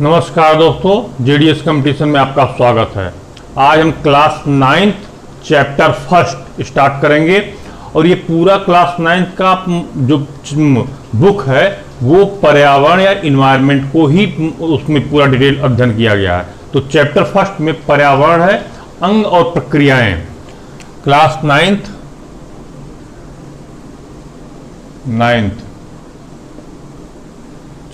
नमस्कार दोस्तों, JDS competition में आपका स्वागत है। आज हम class 9th chapter first start करेंगे और ये पूरा क्लास 9th का जो बुक है वो पर्यावरण या इन्वायरमेंट को ही उसमें पूरा डिटेल अध्ययन किया गया है। तो चैप्टर फर्स्ट में पर्यावरण है, अंग और प्रक्रियाएं। क्लास 9th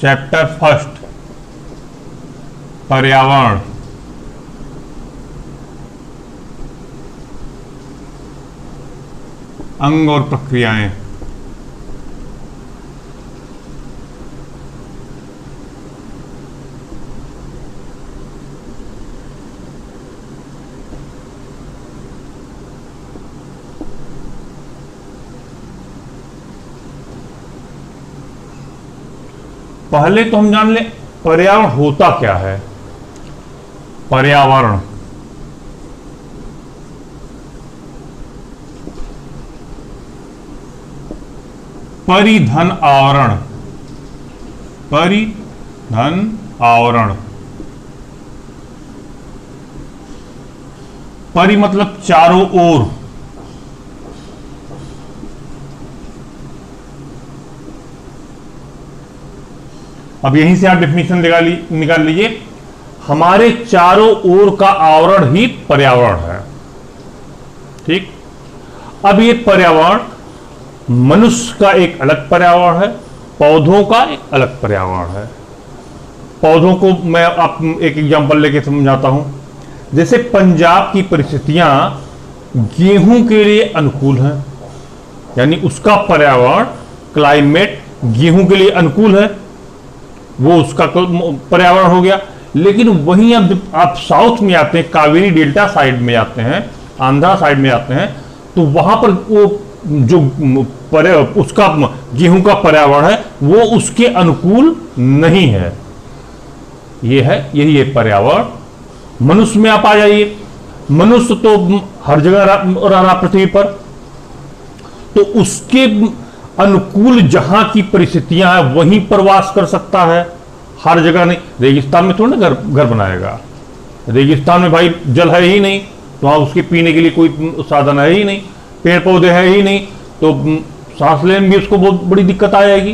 चैप्टर फर्स्ट पर्यावरण, अंग और प्रक्रियाएं। पहले तो हम जान ले पर्यावरण होता क्या है। पर्यावरण परिधन आवरण, परिधन आवरण। परि मतलब चारों ओर, अब यहीं से आप डेफिनेशन निकाल लीजिए। हमारे चारों ओर का आवरण ही पर्यावरण है। ठीक, अब ये पर्यावरण मनुष्य का एक अलग पर्यावरण है, पौधों का एक अलग पर्यावरण है। पौधों को मैं आप एक एग्जांपल लेके समझाता हूं। जैसे पंजाब की परिस्थितियां गेहूं के लिए अनुकूल हैं, यानी उसका पर्यावरण क्लाइमेट गेहूं के लिए अनुकूल है, वो उसका पर्यावरण हो गया। लेकिन वहीं अब आप साउथ में आते हैं, कावेरी डेल्टा साइड में आते हैं, आंध्रा साइड में आते हैं, तो वहां पर वो जो उसका गेहूं का पर्यावरण है वो उसके अनुकूल नहीं है। ये है, यही है पर्यावरण। मनुष्य में आप आ जाइए। मनुष्य तो हर जगह रह रहा पृथ्वी पर, तो उसके अनुकूल जहां की परिस्थितियां हैं वहीं पर वास कर सकता है, हर जगह नहीं। रेगिस्तान में थोड़ा ना घर बनाएगा। रेगिस्तान में भाई जल है ही नहीं, तो वहां उसके पीने के लिए कोई साधन है ही नहीं, पेड़ पौधे है ही नहीं, तो सांस लेने में भी उसको बहुत बड़ी दिक्कत आ जाएगी।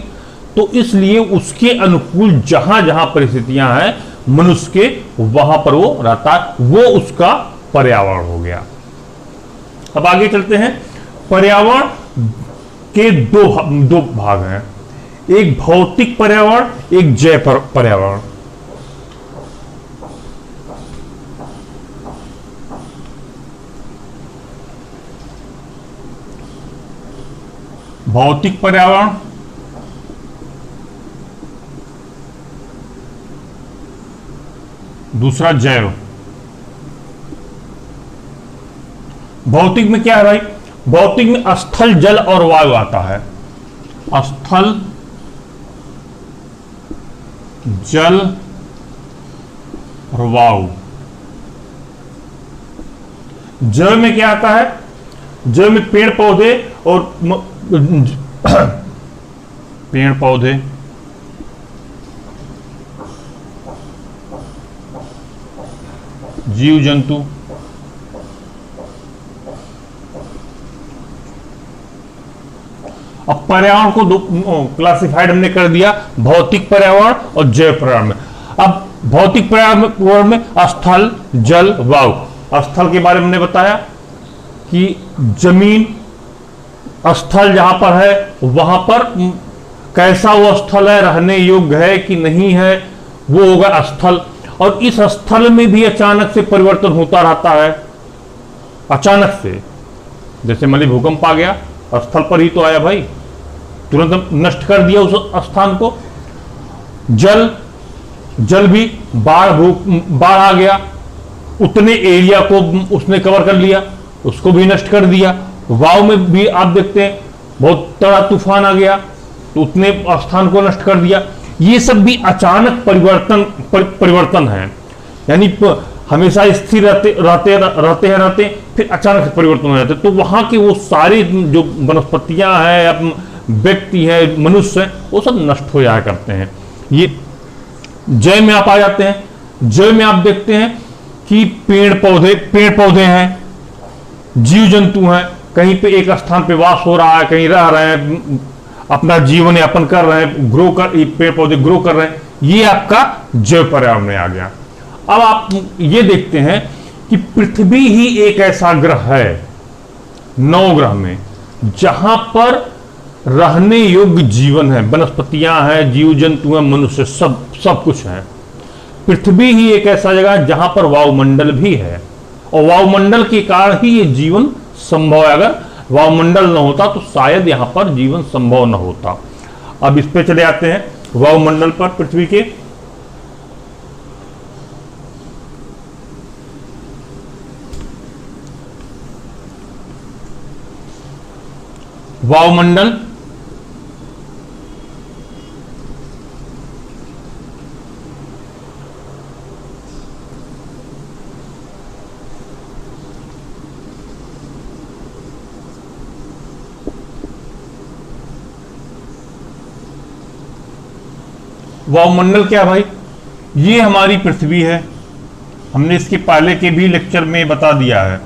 तो इसलिए उसके अनुकूल जहां जहां परिस्थितियां हैं मनुष्य के, वहां पर वो रहता है, वो उसका पर्यावरण हो गया। अब आगे चलते हैं। पर्यावरण के दो भाग हैं, एक भौतिक पर्यावरण, एक जैव पर्यावरण। भौतिक पर्यावरण, दूसरा जैव। भौतिक में क्या है भाई? भौतिक में स्थल, जल और वायु आता है। स्थल, जल और वायु। जल में क्या आता है? जल में पेड़ पौधे और पेड़ पौधे, जीव जंतु, अब पर्यावरण को दो क्लासिफाइड हमने कर दिया, भौतिक पर्यावरण और जैव पर्यावरण में। अब भौतिक पर्यावरण में स्थल, जल, वायु। स्थल के बारे में हमने बताया कि जमीन, स्थल जहां पर है वहां पर कैसा वो स्थल है, रहने योग्य है कि नहीं है, वो होगा स्थल। और इस स्थल में भी अचानक से परिवर्तन होता रहता है, अचानक से। जैसे मान ली भूकंप आ गया, स्थल पर ही तो आया भाई, तुरंत नष्ट कर दिया उस स्थान को। जल भी बाढ़ आ गया, उतने एरिया को उसने कवर कर लिया, उसको भी नष्ट कर दिया। वायु में भी आप देखते हैं बहुत तड़ा तूफान आ गया तो उतने स्थान को नष्ट कर दिया। ये सब भी अचानक परिवर्तन है, यानी हमेशा स्थिर रहते हैं, फिर अचानक से परिवर्तन हो जाते हैं। तो वहां के वो सारे जो वनस्पतियां हैं, व्यक्ति हैं, मनुष्य हैं, वो सब नष्ट हो जाया करते हैं। ये जय में आप आ जाते हैं, जय में आप देखते हैं कि पेड़ पौधे हैं, जीव जंतु हैं, कहीं पे एक स्थान पे वास हो रहा है, कहीं रह रहे हैं, अपना जीवन यापन कर रहे हैं, पेड़ पौधे ग्रो कर रहे हैं, ये आपका जैव पर्यावरण में आ गया। अब आप ये देखते हैं कि पृथ्वी ही एक ऐसा ग्रह है 9 ग्रह में जहां पर रहने योग्य जीवन है, वनस्पतियां हैं, जीव जंतु हैं, मनुष्य, सब कुछ है। पृथ्वी ही एक ऐसा जगह है जहां पर वायुमंडल भी है, और वायुमंडल के कारण ही ये जीवन संभव है। अगर वायुमंडल न होता तो शायद यहां पर जीवन संभव न होता। अब इस पे चले आते हैं वायुमंडल पर पृथ्वी के। वायुमंडल वायुमंडल क्या भाई? ये हमारी पृथ्वी है, हमने इसके पहले के भी लेक्चर में बता दिया है।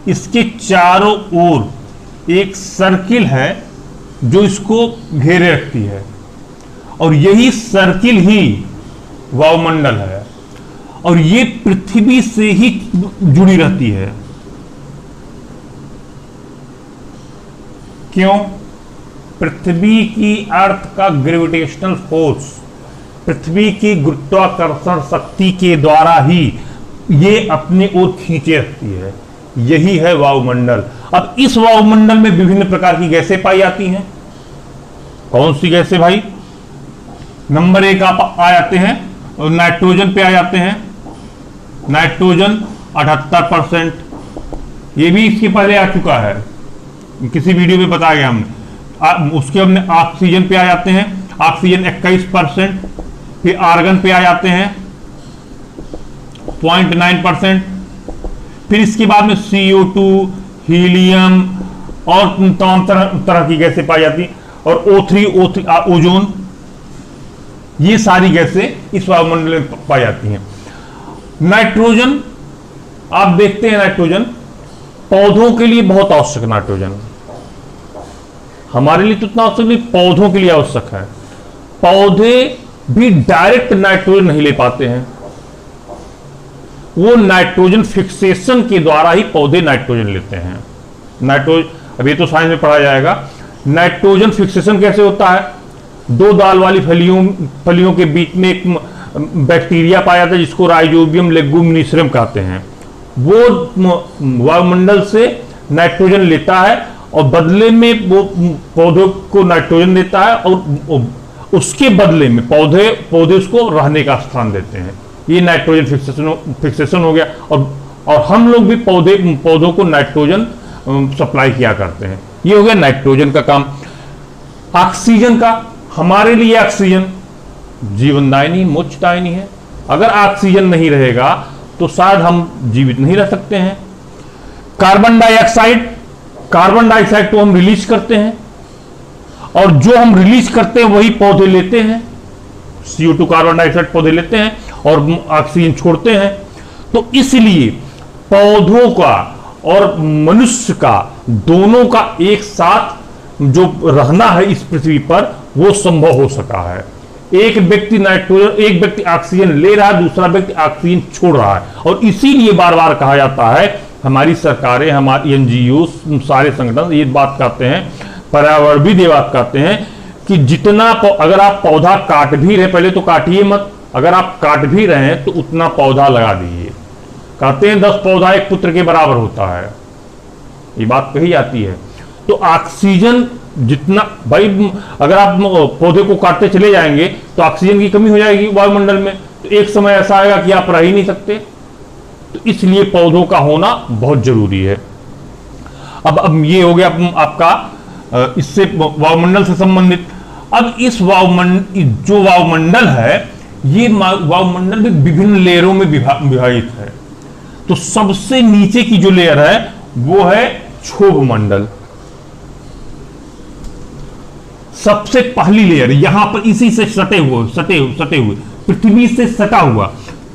इसके चारों ओर एक सर्किल है जो इसको घेरे रखती है, और यही सर्किल ही वायुमंडल है, और ये पृथ्वी से ही जुड़ी रहती है। क्यों? पृथ्वी की अर्थ का ग्रेविटेशनल फोर्स, पृथ्वी की गुरुत्वाकर्षण शक्ति के द्वारा ही ये अपनी ओर खींचे रखती है, यही है वायुमंडल। अब इस वायुमंडल में विभिन्न प्रकार की गैसें पाई जाती हैं। कौन सी गैसें भाई? नंबर 1 आप आ जाते हैं, नाइट्रोजन पे आ जाते हैं। नाइट्रोजन 78%, ये भी इसके पहले आ चुका है, किसी वीडियो में बताया गया हमने। उसके हमने ऑक्सीजन पे आ जाते हैं, ऑक्सीजन 21%। फिर आर्गन पे आ जाते हैं 0.9%। फिर इसके बाद में CO2, हीलियम और तमाम तरह की गैसें पाई जाती हैं, और O3 ओजोन, ये सारी गैसें इस वायुमंडल में पाई जाती हैं। नाइट्रोजन आप देखते हैं, नाइट्रोजन पौधों के लिए बहुत आवश्यक, नाइट्रोजन हमारे लिए तो उतना आवश्यक नहीं, पौधों के लिए आवश्यक है। पौधे भी डायरेक्ट नाइट्रोजन नहीं ले पाते हैं, वो नाइट्रोजन फिक्सेशन के द्वारा ही पौधे नाइट्रोजन लेते हैं। अब ये तो साइंस में पढ़ा जाएगा। नाइट्रोजन फिक्सेशन कैसे होता है? 2 दाल वाली फलियों के बीच में एक बैक्टीरिया पाया जाता है जिसको राइजोबियम लेगुमिनिसरम कहते हैं। वो वायुमंडल से नाइट्रोजन लेता है और बदले में वो पौधों को नाइट्रोजन देता है, और उसके बदले में पौधे उसको रहने का स्थान देते हैं। ये नाइट्रोजन फिक्सेशन हो गया। और हम लोग भी पौधों को नाइट्रोजन सप्लाई किया करते हैं। ये हो गया नाइट्रोजन का काम। ऑक्सीजन का, हमारे लिए ऑक्सीजन जीवनदायिनी, मोक्षदायिनी है। अगर ऑक्सीजन नहीं रहेगा तो शायद हम जीवित नहीं रह सकते हैं। कार्बन डाइऑक्साइड तो हम रिलीज करते हैं, और जो हम रिलीज करते हैं वही पौधे लेते हैं। CO2 कार्बन डाइऑक्साइड पौधे लेते हैं और ऑक्सीजन छोड़ते हैं। तो इसलिए पौधों का और मनुष्य का, दोनों का एक साथ जो रहना है इस पृथ्वी पर, वो संभव हो सका है। एक व्यक्ति ऑक्सीजन ले रहा है, दूसरा व्यक्ति ऑक्सीजन छोड़ रहा है। और इसीलिए बार बार कहा जाता है, हमारी सरकारें, हमारी NGO, सारे संगठन ये बात कहते हैं, पर्यावरणविद ये बात कहते हैं कि जितना अगर आप पौधा काट भी रहे, पहले तो काटिए मत, अगर आप काट भी रहे हैं तो उतना पौधा लगा दीजिए। कहते हैं 10 पौधा 1 पुत्र के बराबर होता है, ये बात कही जाती है। तो ऑक्सीजन जितना भाई, अगर आप पौधे को काटते चले जाएंगे तो ऑक्सीजन की कमी हो जाएगी वायुमंडल में, तो एक समय ऐसा आएगा कि आप रह ही नहीं सकते। तो इसलिए पौधों का होना बहुत जरूरी है। अब ये हो गया आपका इससे वायुमंडल से संबंधित। अब इस जो वायुमंडल है, ये वायुमंडल में विभिन्न लेयरों में विभाजित है। तो सबसे नीचे की जो लेयर है वो है क्षोभ मंडल। सबसे पहली लेयर यहां पर इसी से सटे हुए पृथ्वी से सटा हुआ,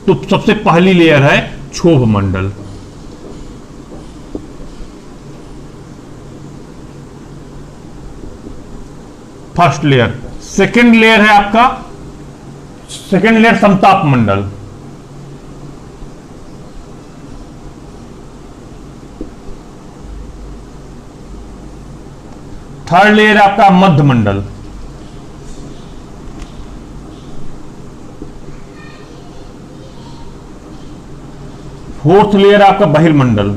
तो सबसे पहली लेयर है क्षोभ मंडल। First layer. सेकेंड लेयर है आपका, सेकेंड लेयर समताप मंडल। थर्ड लेयर है आपका मध्य मंडल। फोर्थ लेयर आपका बहिर्मंडल।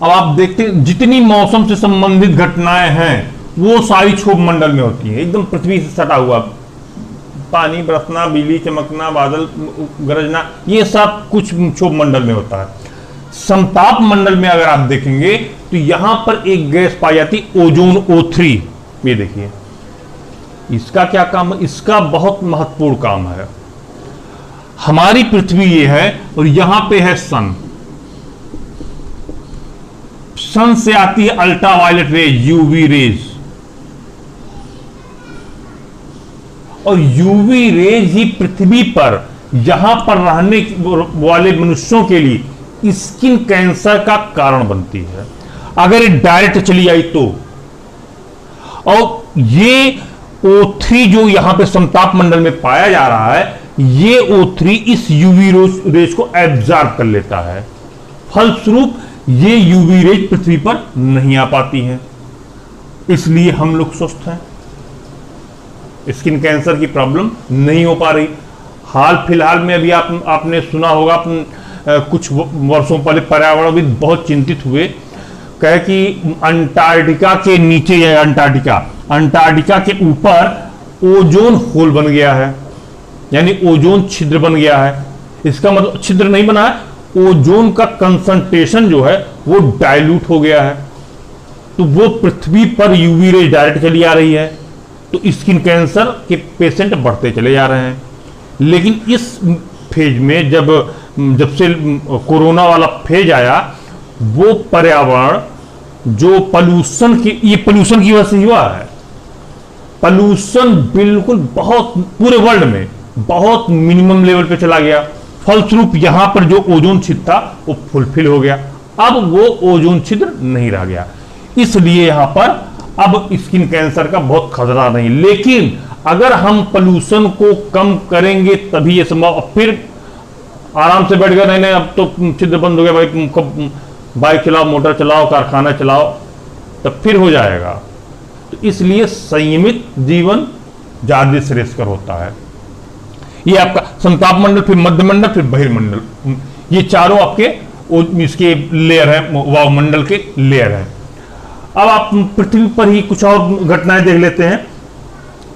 अब आप देखते हैं जितनी मौसम से संबंधित घटनाएं हैं वो सारी क्षोभ मंडल में होती हैं, एकदम पृथ्वी से सटा हुआ। पानी बरसना, बिजली चमकना, बादल गरजना, ये सब कुछ क्षोभ मंडल में होता है। समताप मंडल में अगर आप देखेंगे तो यहां पर एक गैस पाई जाती, ओजोन O3। ये देखिए, इसका क्या काम है? इसका बहुत महत्वपूर्ण काम है। हमारी पृथ्वी ये है और यहां पे है सन। सन से आती है अल्ट्रावायलेट रेज, यूवी रेज, और यूवी रेज ही पृथ्वी पर यहां पर रहने वाले मनुष्यों के लिए स्किन कैंसर का कारण बनती है अगर ये डायरेक्ट चली आई तो। और ये O3 जो यहां पे समताप मंडल में पाया जा रहा है, ये O3 इस यूवी रेज को एब्जॉर्ब कर लेता है। फलस्वरूप ये यूवी रेज पृथ्वी पर नहीं आ पाती हैं, इसलिए हम लोग स्वस्थ हैं। स्किन कैंसर की प्रॉब्लम नहीं हो पा रही। हाल फिलहाल में अभी आपने सुना होगा, कुछ वर्षों पहले पर्यावरणविद बहुत चिंतित हुए, कहे कि अंटार्कटिका के नीचे या अंटार्कटिका के ऊपर ओजोन होल बन गया है, यानी ओजोन छिद्र बन गया है। इसका मतलब छिद्र नहीं बना है, ओजोन का कंसंट्रेशन जो है वो डाइल्यूट हो गया है। तो वो पृथ्वी पर यूवी रेज डायरेक्ट चली आ रही है, तो स्किन कैंसर के पेशेंट बढ़ते चले जा रहे हैं। लेकिन इस फेज में जब से कोरोना वाला फेज आया, वो पर्यावरण जो पोल्यूशन की वजह से हुआ है। पोल्यूशन बिल्कुल बहुत पूरे वर्ल्ड में बहुत मिनिमम लेवल पे चला गया। फलस्वरूप यहां पर जो ओजोन छिद्र था वो फुलफिल हो गया, अब वो ओजोन छिद्र नहीं रह गया, इसलिए यहां पर अब स्किन कैंसर का बहुत खतरा नहीं। लेकिन अगर हम पोल्यूशन को कम करेंगे तभी ये संभव। फिर आराम से बैठ गए, नहीं अब तो छिद्र बंद हो गया भाई, बाइक चलाओ, मोटर चलाओ, कारखाना चलाओ, तब फिर हो जाएगा। तो इसलिए संयमित जीवन ज्यादा श्रेयस्कर होता है। ये आपका समताप मंडल, फिर मध्य मंडल, फिर बहिर्मंडल, ये चारों आपके इसके लेयर है, वायुमंडल के लेयर है। अब आप पृथ्वी पर ही कुछ और घटनाएं देख लेते हैं।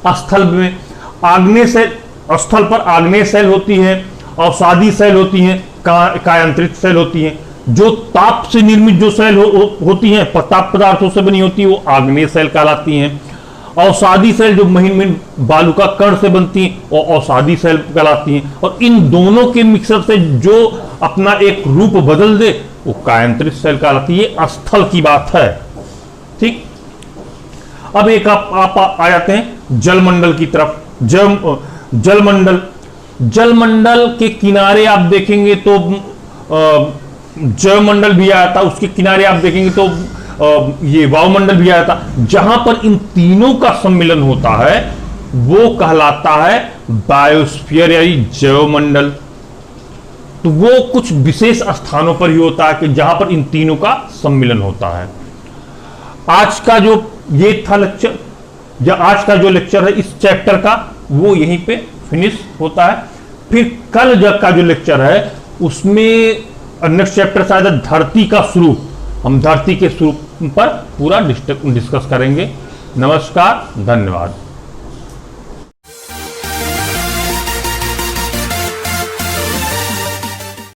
स्थल में आग्नेय सेल, स्थल पर आग्नेय सेल होती है, अवसादी सेल होती हैं, कायांतरित सेल होती हैं। जो ताप से निर्मित जो सेल होती हैं, ताप पदार्थों से बनी होती है, वो आग्नेय सेल कहलाती हैं। अवसादी सेल जो महीन बालुका कण से बनती हैं, वो अवसादी सेल कहलाती हैं। और इन दोनों के मिक्सर से जो अपना एक रूप बदल दे, वो कायांतरित सेल कहलाती है। ये स्थल की बात है, ठीक। अब एक आप आ जाते हैं जलमंडल की तरफ। जलमंडल के किनारे आप देखेंगे तो जलमंडल भी आया था, उसके किनारे आप देखेंगे तो ये वायुमंडल भी आया था। जहां पर इन तीनों का सम्मिलन होता है वो कहलाता है बायोस्फीयर यानी जैवमंडल। तो वो कुछ विशेष स्थानों पर ही होता है कि जहां पर इन तीनों का सम्मिलन होता है। आज का जो ये था लेक्चर, या आज का जो लेक्चर है इस चैप्टर का, वो यहीं पे फिनिश होता है। फिर कल का जो लेक्चर है उसमें नेक्स्ट चैप्टर शायद धरती का स्वरूप, हम धरती के स्वरूप पर पूरा डिस्कस करेंगे। नमस्कार, धन्यवाद।